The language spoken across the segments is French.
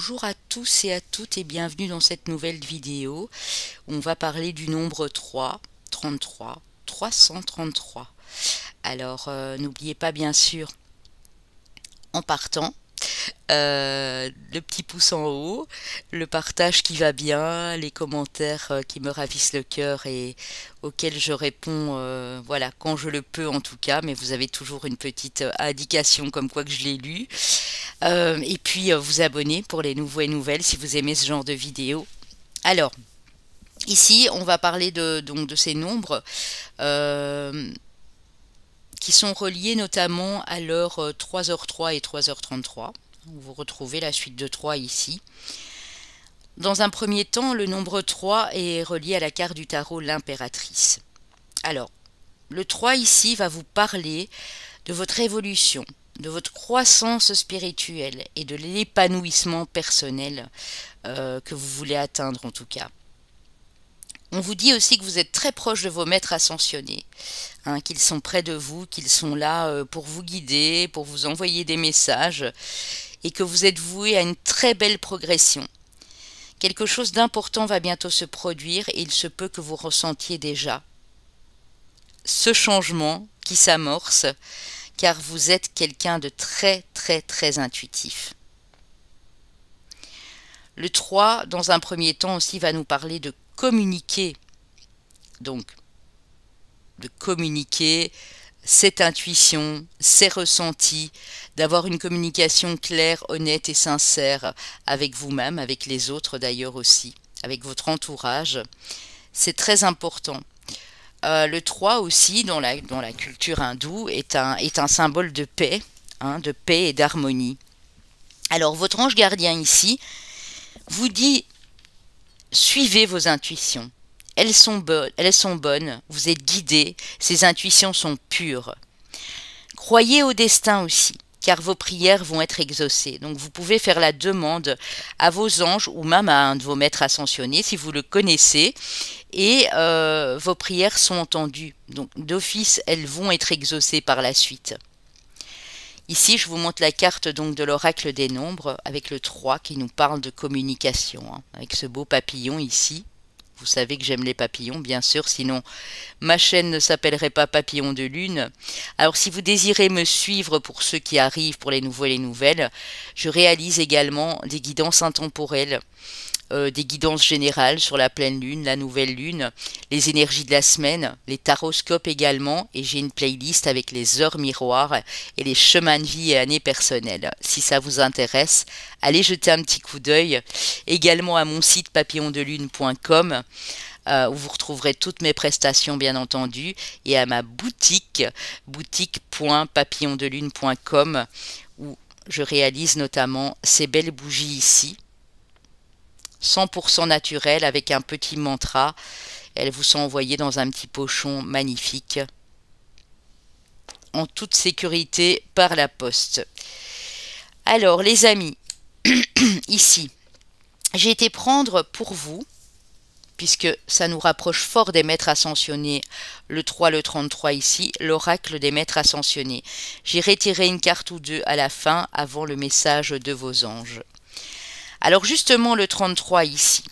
Bonjour à tous et à toutes et bienvenue dans cette nouvelle vidéo où on va parler du nombre 3, 33, 333. Alors n'oubliez pas bien sûr en partant le petit pouce en haut, le partage qui va bien, les commentaires qui me ravissent le cœur et auxquels je réponds voilà, quand je le peux en tout cas, mais vous avez toujours une petite indication comme quoi que je l'ai lu. Et puis vous abonner pour les nouveaux et nouvelles si vous aimez ce genre de vidéos. Alors, ici on va parler donc de ces nombres qui sont reliés notamment à l'heure 3h03 et 3h33. Vous retrouvez la suite de 3 ici. Dans un premier temps, le nombre 3 est relié à la carte du tarot l'impératrice. Alors, le 3 ici va vous parler de votre évolution, de votre croissance spirituelle et de l'épanouissement personnel que vous voulez atteindre en tout cas. On vous dit aussi que vous êtes très proche de vos maîtres ascensionnés, hein, qu'ils sont près de vous, qu'ils sont là pour vous guider, pour vous envoyer des messages et que vous êtes voué à une très belle progression. Quelque chose d'important va bientôt se produire et il se peut que vous ressentiez déjà ce changement qui s'amorce, car vous êtes quelqu'un de très intuitif. Le 3, dans un premier temps aussi, va nous parler de communiquer. Donc, de communiquer cette intuition, ces ressentis, d'avoir une communication claire, honnête et sincère avec vous-même, avec les autres d'ailleurs aussi, avec votre entourage. C'est très important. Le 3 aussi, dans la culture hindoue, est un symbole de paix, hein, de paix et d'harmonie. Alors, votre ange gardien ici vous dit, suivez vos intuitions. Elles sont bonnes, vous êtes guidés, ces intuitions sont pures. Croyez au destin aussi, car vos prières vont être exaucées. Donc vous pouvez faire la demande à vos anges ou même à un de vos maîtres ascensionnés si vous le connaissez et vos prières sont entendues. Donc d'office, elles vont être exaucées par la suite. Ici, je vous montre la carte donc de l'oracle des nombres avec le 3 qui nous parle de communication, hein, avec ce beau papillon ici. Vous savez que j'aime les papillons, bien sûr, sinon ma chaîne ne s'appellerait pas Papillon de Lune. Alors si vous désirez me suivre pour ceux qui arrivent, pour les nouveaux et les nouvelles, je réalise également des guidances intemporelles, des guidances générales sur la pleine lune, la nouvelle lune, les énergies de la semaine, les taroscopes également, et j'ai une playlist avec les heures miroirs et les chemins de vie et années personnelles. Si ça vous intéresse, allez jeter un petit coup d'œil, également à mon site papillondelune.com où vous retrouverez toutes mes prestations bien entendu, et à ma boutique, boutique.papillondelune.com où je réalise notamment ces belles bougies ici, 100% naturel avec un petit mantra. Elles vous sont envoyées dans un petit pochon magnifique en toute sécurité par la poste. Alors les amis, ici j'ai été prendre pour vous, puisque ça nous rapproche fort des maîtres ascensionnés, le 3, le 33 ici, l'oracle des maîtres ascensionnés. J'ai retiré une carte ou deux à la fin avant le message de vos anges. Alors justement le 33 ici,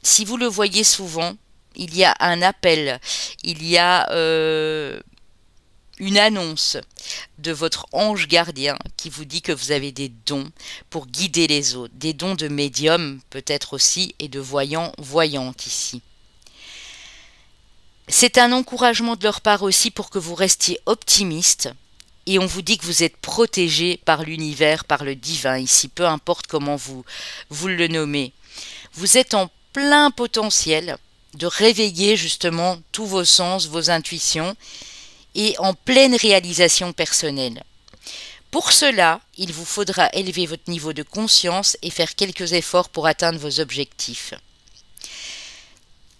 si vous le voyez souvent, il y a un appel, il y a une annonce de votre ange gardien qui vous dit que vous avez des dons pour guider les autres, des dons de médium peut-être aussi et de voyants, voyantes ici. C'est un encouragement de leur part aussi pour que vous restiez optimiste. Et on vous dit que vous êtes protégé par l'univers, par le divin ici, peu importe comment vous le nommez. Vous êtes en plein potentiel de réveiller justement tous vos sens, vos intuitions, et en pleine réalisation personnelle. Pour cela, il vous faudra élever votre niveau de conscience et faire quelques efforts pour atteindre vos objectifs.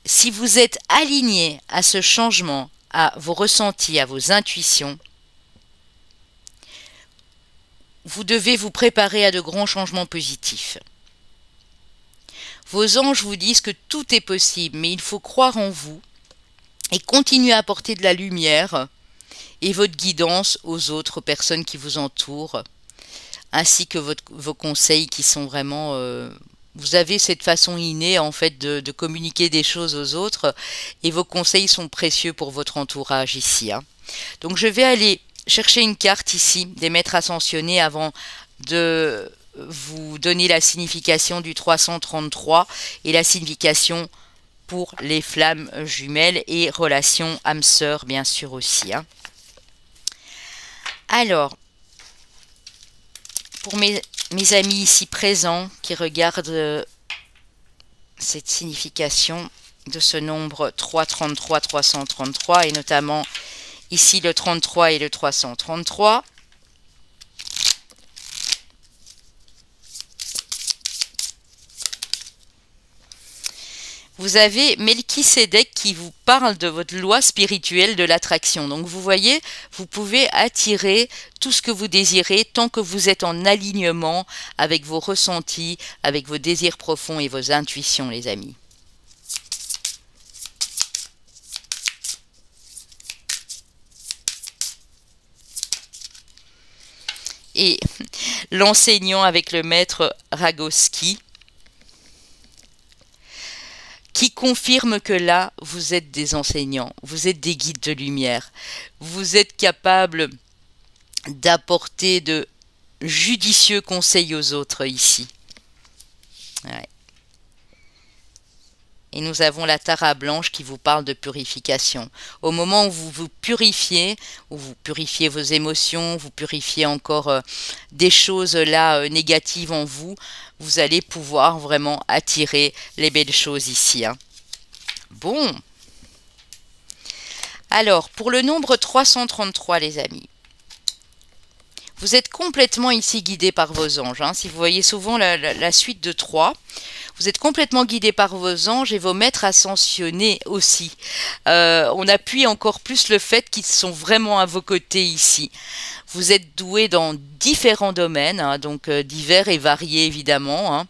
Si vous êtes aligné à ce changement, à vos ressentis, à vos intuitions, vous devez vous préparer à de grands changements positifs. Vos anges vous disent que tout est possible, mais il faut croire en vous et continuer à apporter de la lumière et votre guidance aux autres personnes qui vous entourent, ainsi que vos conseils qui sont vraiment... vous avez cette façon innée en fait de communiquer des choses aux autres et vos conseils sont précieux pour votre entourage ici. Hein. Donc je vais aller chercher une carte ici des maîtres ascensionnés avant de vous donner la signification du 333 et la signification pour les flammes jumelles et relations âme-sœur bien sûr aussi. Hein. Alors, pour mes amis ici présents qui regardent cette signification de ce nombre 333, 333 et notamment ici le 33 et le 333. Vous avez Melchisédek qui vous parle de votre loi spirituelle de l'attraction. Donc vous voyez, vous pouvez attirer tout ce que vous désirez tant que vous êtes en alignement avec vos ressentis, avec vos désirs profonds et vos intuitions, les amis. Et l'enseignant avec le maître Ragoski, qui confirme que là, vous êtes des enseignants, vous êtes des guides de lumière, vous êtes capables d'apporter de judicieux conseils aux autres ici. Ouais. Et nous avons la Tara blanche qui vous parle de purification. Au moment où vous vous purifiez vos émotions, vous purifiez encore des choses là négatives en vous, vous allez pouvoir vraiment attirer les belles choses ici. Hein. Bon. Alors, pour le nombre 333, les amis, vous êtes complètement ici guidés par vos anges. Hein. Si vous voyez souvent la suite de 3, vous êtes complètement guidés par vos anges et vos maîtres ascensionnés aussi. On appuie encore plus le fait qu'ils sont vraiment à vos côtés ici. Vous êtes doués dans différents domaines, hein, donc divers et variés évidemment.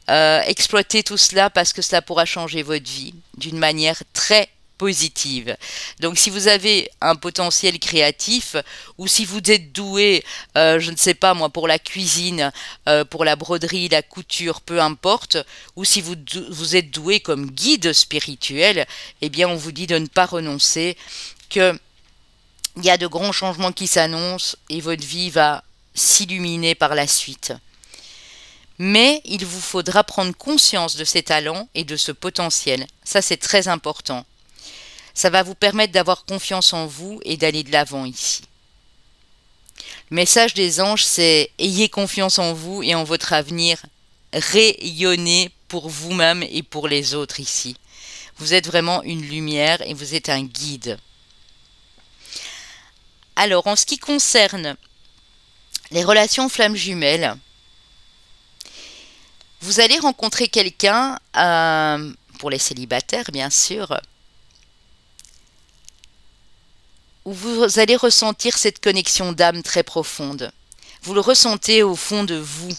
Hein. Exploitez tout cela parce que cela pourra changer votre vie d'une manière très positive. Donc si vous avez un potentiel créatif ou si vous êtes doué, je ne sais pas moi, pour la cuisine, pour la broderie, la couture, peu importe, ou si vous êtes doué comme guide spirituel, eh bien on vous dit de ne pas renoncer, que il y a de grands changements qui s'annoncent et votre vie va s'illuminer par la suite. Mais il vous faudra prendre conscience de ces talents et de ce potentiel. Ça, c'est très important. Ça va vous permettre d'avoir confiance en vous et d'aller de l'avant ici. Le message des anges, c'est « Ayez confiance en vous et en votre avenir. Rayonnez pour vous-même et pour les autres ici. Vous êtes vraiment une lumière et vous êtes un guide. » Alors, en ce qui concerne les relations flammes jumelles, vous allez rencontrer quelqu'un, pour les célibataires bien sûr, où vous allez ressentir cette connexion d'âme très profonde. Vous le ressentez au fond de vous.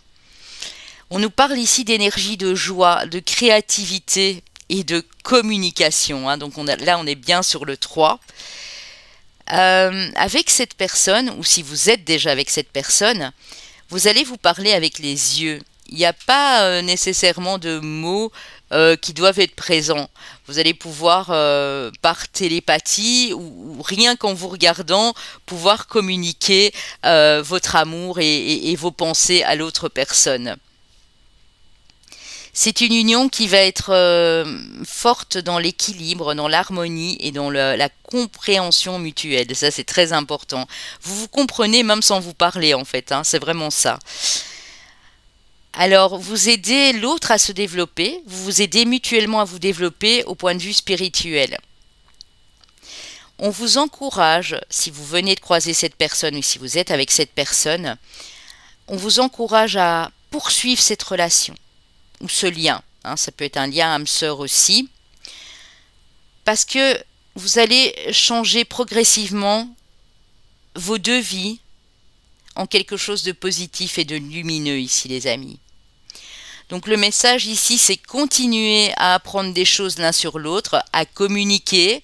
On nous parle ici d'énergie de joie, de créativité et de communication. Hein. Donc là, on est bien sur le 3. Avec cette personne, ou si vous êtes déjà avec cette personne, vous allez vous parler avec les yeux. Il n'y a pas nécessairement de mots qui doivent être présents. Vous allez pouvoir, par télépathie ou rien qu'en vous regardant, pouvoir communiquer votre amour et vos pensées à l'autre personne. C'est une union qui va être forte dans l'équilibre, dans l'harmonie et dans la compréhension mutuelle. Ça, c'est très important. Vous vous comprenez même sans vous parler, en fait. Hein, c'est vraiment ça. Alors, vous aidez l'autre à se développer, vous vous aidez mutuellement à vous développer au point de vue spirituel. On vous encourage, si vous venez de croiser cette personne ou si vous êtes avec cette personne, on vous encourage à poursuivre cette relation ou ce lien. Hein, ça peut être un lien âme-sœur aussi, parce que vous allez changer progressivement vos deux vies en quelque chose de positif et de lumineux ici, les amis. Donc le message ici, c'est continuer à apprendre des choses l'un sur l'autre, à communiquer.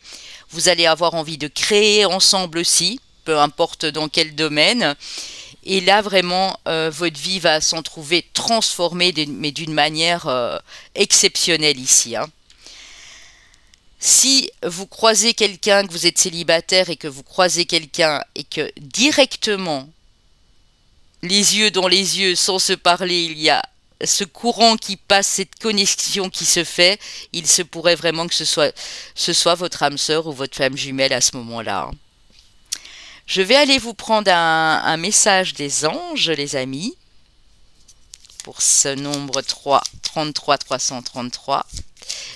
Vous allez avoir envie de créer ensemble aussi, peu importe dans quel domaine. Et là, vraiment, votre vie va s'en trouver transformée, mais d'une manière exceptionnelle ici, hein. Si vous croisez quelqu'un, que vous êtes célibataire et que vous croisez quelqu'un et que directement, les yeux dans les yeux, sans se parler, il y a ce courant qui passe, cette connexion qui se fait, il se pourrait vraiment que ce soit votre âme sœur ou votre femme jumelle à ce moment-là, hein. Je vais aller vous prendre un message des anges, les amis, pour ce nombre 3, 33 333.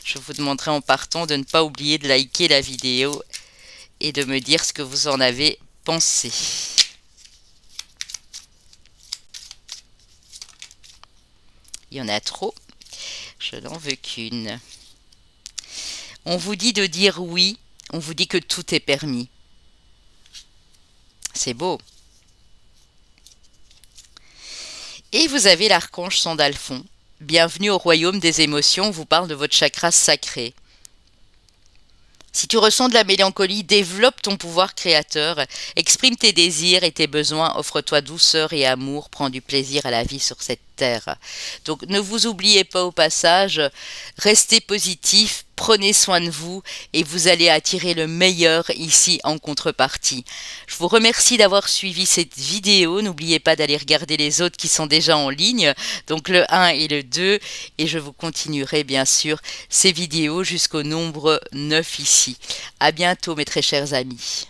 Je vous demanderai en partant de ne pas oublier de liker la vidéo et de me dire ce que vous en avez pensé. Il y en a trop, je n'en veux qu'une. On vous dit de dire oui, on vous dit que tout est permis. C'est beau. Et vous avez l'archange Sandalphon. Bienvenue au royaume des émotions, on vous parle de votre chakra sacré. Si tu ressens de la mélancolie, développe ton pouvoir créateur, exprime tes désirs et tes besoins, offre-toi douceur et amour, prends du plaisir à la vie sur cette terre. Donc ne vous oubliez pas au passage, restez positif, prenez soin de vous et vous allez attirer le meilleur ici en contrepartie. Je vous remercie d'avoir suivi cette vidéo, n'oubliez pas d'aller regarder les autres qui sont déjà en ligne, donc le 1 et le 2, et je vous continuerai bien sûr ces vidéos jusqu'au nombre 9 ici. À bientôt mes très chers amis.